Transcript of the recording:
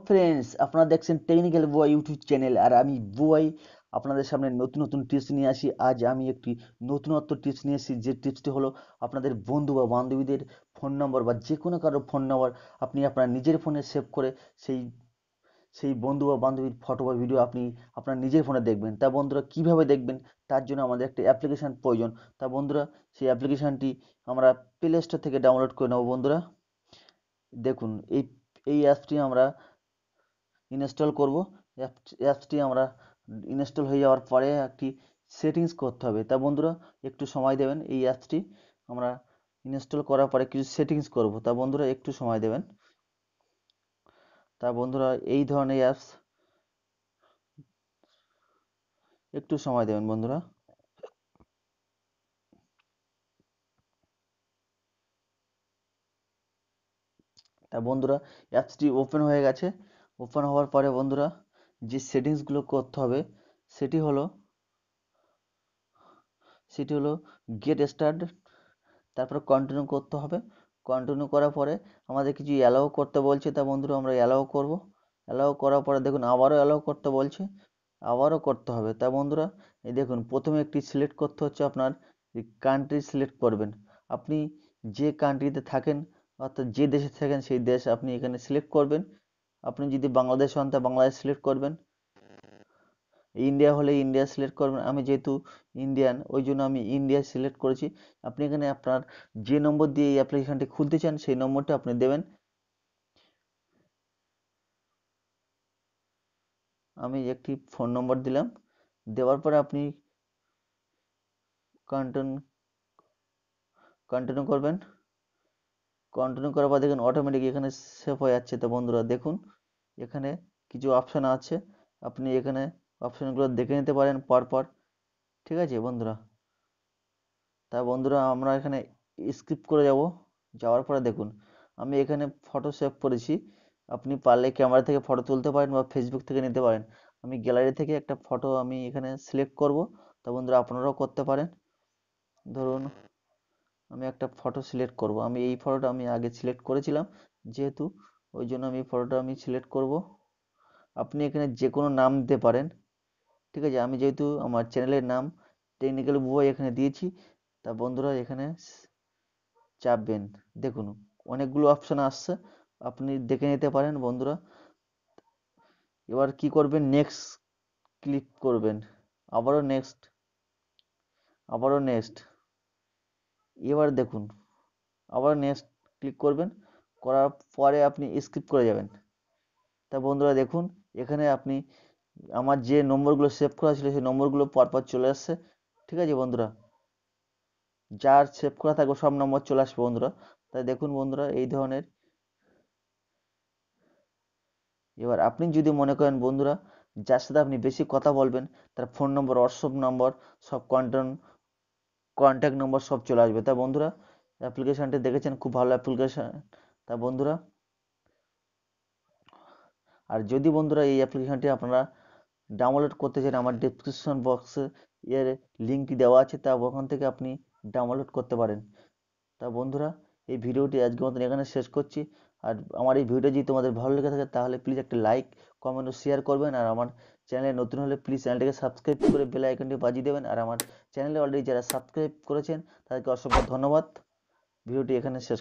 Friends, আপনারা দেখছেন technical Bubai YouTube channel. আর আমি বুবাই আপনাদের সামনে নতুন নতুন টিপস নিয়ে আসি। আজ আমি একটি নতুনত্ব টিপস নিয়ে এসেছি, যে টিপসটি হলো আপনাদের বন্ধু বা বান্ধবীদের ফোন নম্বর বা যে কোনো কারো ফোন নম্বর আপনি আপনার নিজের ফোনে সেভ করে সেই সেই বন্ধু বা বান্ধবীর ফটো বা ভিডিও আপনি আপনার নিজের ফোনে দেখবেন। তা বন্ধুরা, কিভাবে দেখবেন তার জন্য আমাদের একটা অ্যাপ্লিকেশান প্রয়োজন। তা বন্ধুরা, সেই অ্যাপ্লিকেশানটি আমরা প্লে স্টোর থেকে ডাউনলোড করে নেব। বন্ধুরা দেখুন, এই এই অ্যাপসটি আমরা ইনস্টল করব। অ্যাপসটি আমরা ইনস্টল হয়ে যাওয়ার পরে একটি সেটিংস করতে হবে। তা বন্ধুরা, একটু সময় দেবেন। এই অ্যাপসটি আমরা ইনস্টল করার পরে কিছু সেটিংস করব। তা বন্ধুরা, একটু সময় দেবেন। তা বন্ধুরা, এই ধরনের অ্যাপস একটু সময় দেবেন বন্ধুরা। তা বন্ধুরা, অ্যাপসটি ওপেন হয়ে গেছে। ওপেন হওয়ার পরে বন্ধুরা, যে সেটিংসগুলো করতে হবে সেটি হলো সেটি হলো গেট স্টার্ট, তারপরে কন্টিনিউ করতে হবে। কন্টিনিউ করার পরে আমাদের কিছু অ্যালাউ করতে বলছে। তা বন্ধুরা, আমরা অ্যালাউ করব। অ্যালাউ করার পরে দেখুন আবারও অ্যালাউ করতে বলছে, আবারও করতে হবে। তা বন্ধুরা, এই দেখুন প্রথমে একটি সিলেক্ট করতে হচ্ছে, আপনার কান্ট্রি সিলেক্ট করবেন। আপনি যে কান্ট্রিতে থাকেন, অর্থাৎ যে দেশে থাকেন সেই দেশ আপনি এখানে সিলেক্ট করবেন। আপনি যদি বাংলাদেশ হন তা বাংলাদেশ সিলেক্ট করবেন, ইন্ডিয়া হলে ইন্ডিয়া সিলেক্ট করবেন। আমি যেহেতু ইন্ডিয়ান, ওই জন্য আমি ইন্ডিয়া সিলেক্ট করেছি। আপনি এখানে আপনার যে নম্বর দিয়ে এই অ্যাপ্লিকেশনটি খুলতে চান সেই নম্বরটা আপনি দেবেন। আমি একটি ফোন নম্বর দিলাম। দেওয়ার পরে আপনি কন্টিনিউ কন্টিনিউ করবেন। কন্টিনিউ করার পর দেখুন অটোমেটিক এখানে সেভ হয়ে যাচ্ছে। তো বন্ধুরা দেখুন, এখানে কিছু অপশান আছে, আপনি এখানে অপশানগুলো দেখে নিতে পারেন পরপর। ঠিক আছে বন্ধুরা। তা বন্ধুরা, আমরা এখানে স্কিপ করে যাব। যাওয়ার পরে দেখুন আমি এখানে ফটো সেভ করেছি। আপনি পারলে ক্যামেরা থেকে ফটো তুলতে পারেন বা ফেসবুক থেকে নিতে পারেন। আমি গ্যালারি থেকে একটা ফটো আমি এখানে সিলেক্ট করব। তা বন্ধুরা, আপনারাও করতে পারেন। ধরুন আমি একটা ফটো সিলেক্ট করব। আমি এই ফটোটা আমি আগে সিলেক্ট করেছিলাম যেহেতু, ওই জন্য আমি ফটোটা আমি সিলেক্ট করব। আপনি এখানে যে কোনো নাম দিতে পারেন। ঠিক আছে, আমি যেহেতু আমার চ্যানেলের নাম টেকনিক্যাল বুবাই এখানে দিয়েছি। তা বন্ধুরা, এখানে চাপবেন। দেখুন অনেকগুলো অপশন আসছে, আপনি দেখে নিতে পারেন বন্ধুরা। এবার কি করবেন, নেক্সট ক্লিক করবেন। আবারও নেক্সট, আবারও নেক্সট। এবার দেখুন আবার নেক্সট ক্লিক করবেন। করার পরে আপনি স্কিপ করে যাবেন। তা বন্ধুরা দেখুন, এখানে আপনি আমার যে নম্বরগুলো সেভ করা ছিল সেই নম্বরগুলো পরপর চলে আসছে। ঠিক আছে বন্ধুরা, যার সেভ করা থাকবে সব নম্বর চলে আসবে বন্ধুরা। তাই দেখুন বন্ধুরা, এই ধরনের। এবার আপনি যদি মনে করেন বন্ধুরা, যার সাথে আপনি বেশি কথা বলবেন তার ফোন নম্বর, হোয়াটসঅ্যাপ নম্বর, সব কন্ট্যাক্ট নম্বর সব চলে আসবে। তা বন্ধুরা, অ্যাপ্লিকেশনটি দেখেছেন, খুব ভালো অ্যাপ্লিকেশন। তা বন্ধুরা, আর যদি বন্ধুরা এই অ্যাপ্লিকেশনটি আপনারা ডাউনলোড করতে চান, আমার ডেসক্রিপশন বক্সে এর লিঙ্কটি দেওয়া আছে, তা ওখান থেকে আপনি ডাউনলোড করতে পারেন। তা বন্ধুরা, এই ভিডিওটি আজকের মতন এখানে শেষ করছি। আর আমার এই ভিডিওটা যদি তোমাদের ভালো লেগে থাকে তাহলে প্লিজ একটা লাইক, কমেন্ট ও শেয়ার করবেন। আর আমার চ্যানেলে নতুন হলে প্লিজ চ্যানেলটিকে সাবস্ক্রাইব করে বেল আইকনটি বাজিয়ে দেবেন। আর আমার চ্যানেলে অলরেডি যারা সাবস্ক্রাইব করেছেন তাদেরকে অসংখ্য ধন্যবাদ। ভিডিওটি এখানে শেষ